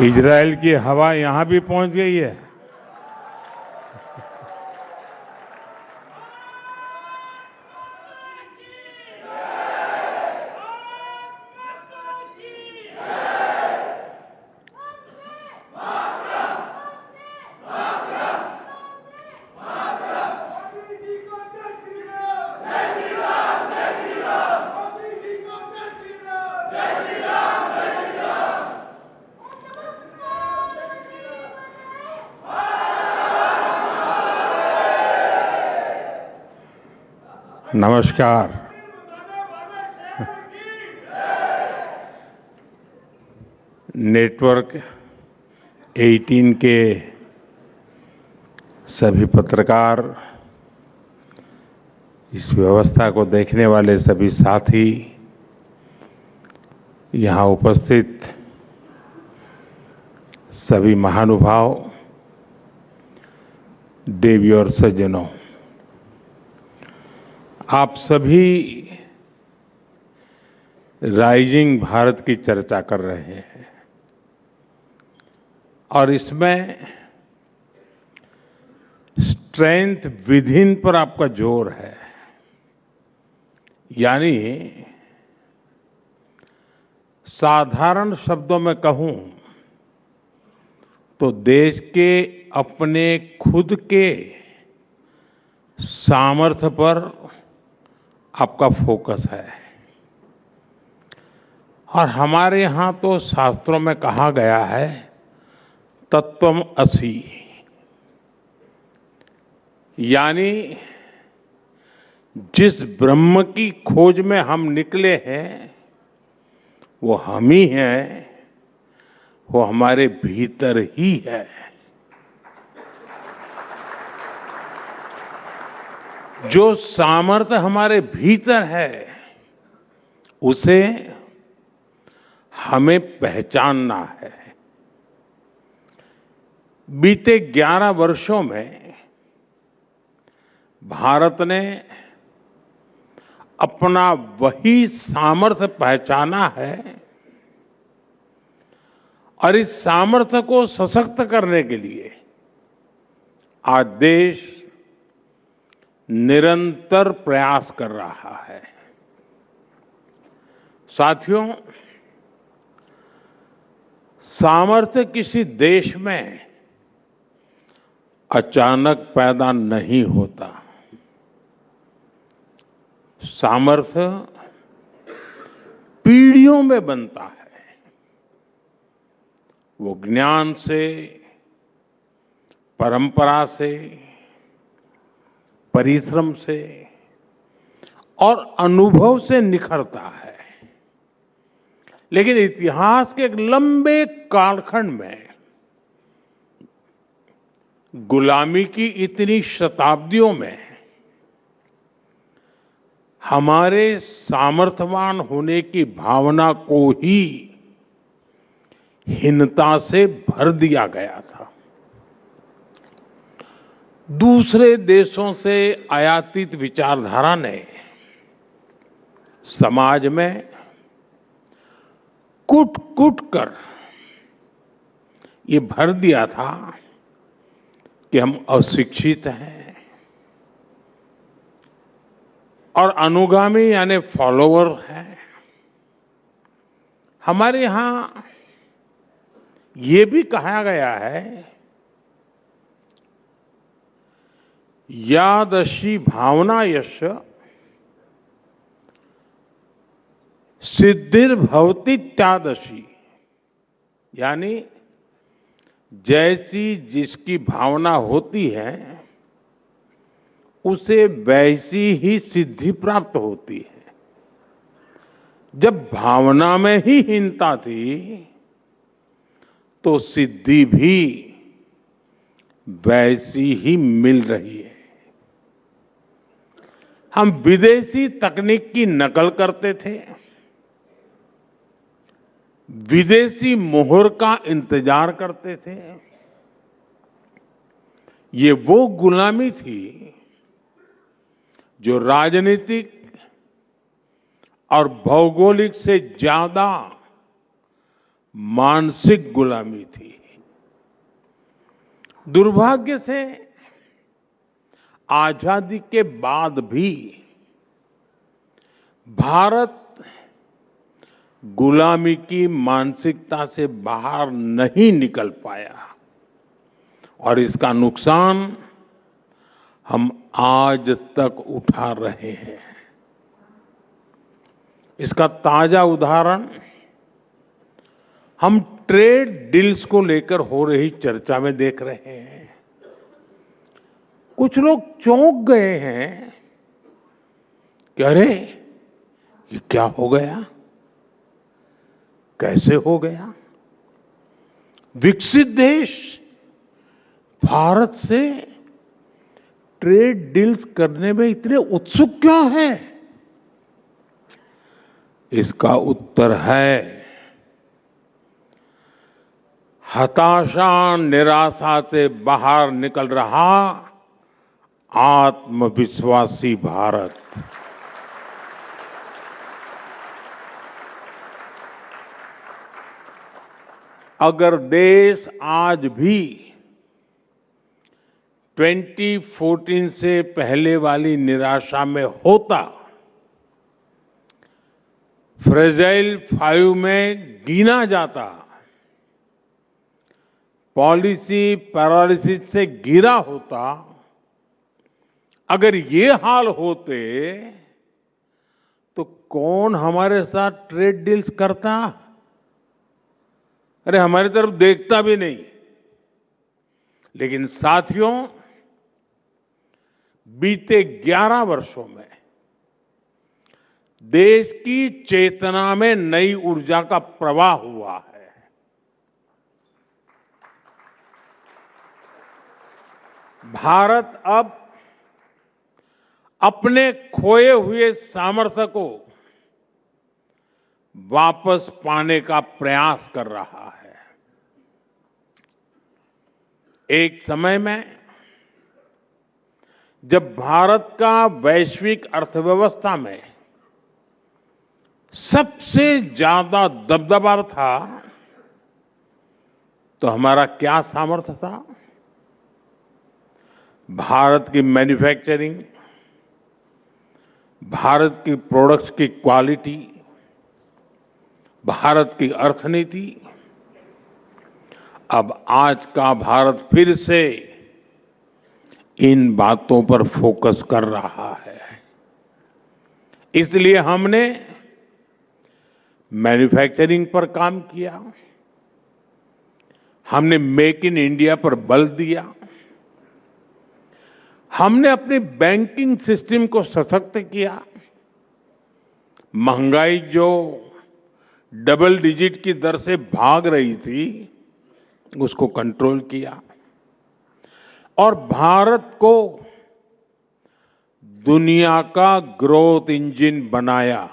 Israel की हवा यहां भी पहुंच गई है। नमस्कार। नेटवर्क 18 के सभी पत्रकार, इस व्यवस्था को देखने वाले सभी साथी, यहां उपस्थित सभी महानुभाव, देवी और सज्जनों, आप सभी राइजिंग भारत की चर्चा कर रहे हैं और इसमें स्ट्रेंथ विद इन पर आपका जोर है। यानी साधारण शब्दों में कहूं तो देश के अपने खुद के सामर्थ्य पर आपका फोकस है। और हमारे यहां तो शास्त्रों में कहा गया है, तत्वमसि, यानी जिस ब्रह्म की खोज में हम निकले हैं वो हम ही हैं, वो हमारे भीतर ही है। जो सामर्थ्य हमारे भीतर है उसे हमें पहचानना है। बीते 11 वर्षों में भारत ने अपना वही सामर्थ्य पहचाना है और इस सामर्थ्य को सशक्त करने के लिए आज देश निरंतर प्रयास कर रहा है। साथियों, सामर्थ्य किसी देश में अचानक पैदा नहीं होता। सामर्थ्य पीढ़ियों में बनता है। वो ज्ञान से, परंपरा से, परिश्रम से और अनुभव से निखरता है। लेकिन इतिहास के एक लंबे कालखंड में गुलामी की इतनी शताब्दियों में हमारे सामर्थ्यवान होने की भावना को ही हीनता से भर दिया गया था। दूसरे देशों से आयातित विचारधारा ने समाज में कूट-कूट कर ये भर दिया था कि हम अशिक्षित हैं और अनुगामी यानी फॉलोवर हैं। हमारे यहां ये भी कहा गया है, यादृशी भावना यश सिद्धिर्भवति त्यादृशी, यानी जैसी जिसकी भावना होती है उसे वैसी ही सिद्धि प्राप्त होती है। जब भावना में ही हीनता थी तो सिद्धि भी वैसी ही मिल रही है। हम विदेशी तकनीक की नकल करते थे, विदेशी मोहर का इंतजार करते थे। ये वो गुलामी थी जो राजनीतिक और भौगोलिक से ज्यादा मानसिक गुलामी थी। दुर्भाग्य से आजादी के बाद भी भारत गुलामी की मानसिकता से बाहर नहीं निकल पाया और इसका नुकसान हम आज तक उठा रहे हैं। इसका ताजा उदाहरण हम ट्रेड डील्स को लेकर हो रही चर्चा में देख रहे हैं। कुछ लोग चौंक गए हैं कि अरे ये क्या हो गया, कैसे हो गया? विकसित देश भारत से ट्रेड डील्स करने में इतने उत्सुक क्यों हैं? इसका उत्तर है हताशा, निराशा से बाहर निकल रहा आत्मविश्वासी भारत। अगर देश आज भी 2014 से पहले वाली निराशा में होता, फ्रेजाइल 5 में गिना जाता, पॉलिसी पैरालिसिस से घिरा होता, अगर ये हाल होते तो कौन हमारे साथ ट्रेड डील्स करता? अरे हमारी तरफ देखता भी नहीं। लेकिन साथियों, बीते 11 वर्षों में देश की चेतना में नई ऊर्जा का प्रवाह हुआ है। भारत अब अपने खोए हुए सामर्थ्य को वापस पाने का प्रयास कर रहा है। एक समय में जब भारत का वैश्विक अर्थव्यवस्था में सबसे ज्यादा दबदबा था, तो हमारा क्या सामर्थ्य था? भारत की मैन्युफैक्चरिंग, भारत की प्रोडक्ट्स की क्वालिटी, भारत की अर्थनीति। अब आज का भारत फिर से इन बातों पर फोकस कर रहा है। इसलिए हमने मैन्युफैक्चरिंग पर काम किया, हमने मेक इन इंडिया पर बल दिया, हमने अपने बैंकिंग सिस्टम को सशक्त किया, महंगाई जो डबल डिजिट की दर से भाग रही थी उसको कंट्रोल किया और भारत को दुनिया का ग्रोथ इंजन बनाया।